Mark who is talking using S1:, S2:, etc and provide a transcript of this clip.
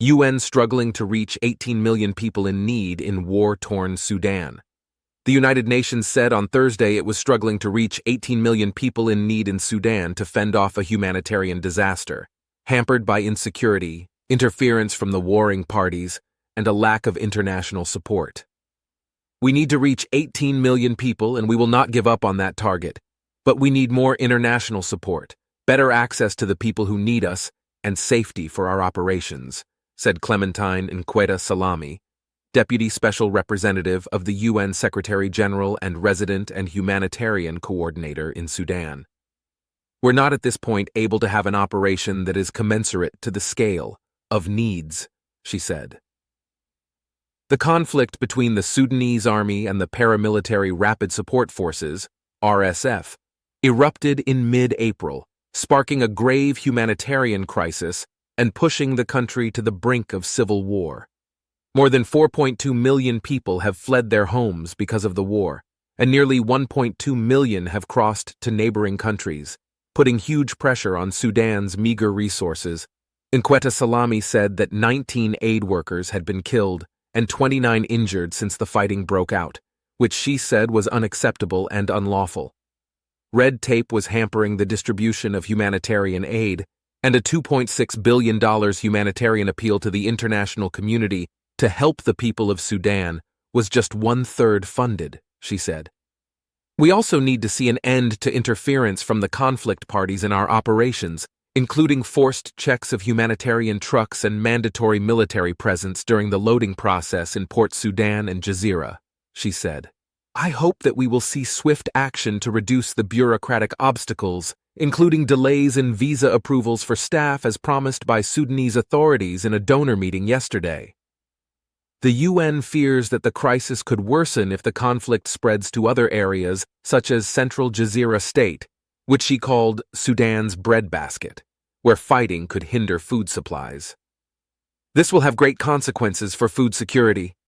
S1: UN struggling to reach 18 million people in need in war-torn Sudan. The United Nations said on Thursday it was struggling to reach 18 million people in need in Sudan to fend off a humanitarian disaster, hampered by insecurity, interference from the warring parties, and a lack of international support. We need to reach 18 million people, and we will not give up on that target. But we need more international support, better access to the people who need us, and safety for our operations, said Clementine Nkweta Salami, Deputy Special Representative of the UN Secretary-General and Resident and Humanitarian Coordinator in Sudan. We're not at this point able to have an operation that is commensurate to the scale of needs, she said. The conflict between the Sudanese army and the paramilitary Rapid Support Forces, RSF, erupted in mid-April, sparking a grave humanitarian crisis and pushing the country to the brink of civil war. More than 4.2 million people have fled their homes because of the war, and nearly 1.2 million have crossed to neighboring countries, putting huge pressure on Sudan's meager resources. Nkweta Salami said that 19 aid workers had been killed and 29 injured since the fighting broke out, which she said was unacceptable and unlawful. Red tape was hampering the distribution of humanitarian aid, and a $2.6 billion humanitarian appeal to the international community to help the people of Sudan was just 1/3 funded, she said. We also need to see an end to interference from the conflict parties in our operations, including forced checks of humanitarian trucks and mandatory military presence during the loading process in Port Sudan and Jazeera, she said. I hope that we will see swift action to reduce the bureaucratic obstacles, including delays in visa approvals for staff as promised by Sudanese authorities in a donor meeting yesterday. The UN fears that the crisis could worsen if the conflict spreads to other areas, such as central Jazeera state, which she called Sudan's breadbasket, where fighting could hinder food supplies. This will have great consequences for food security,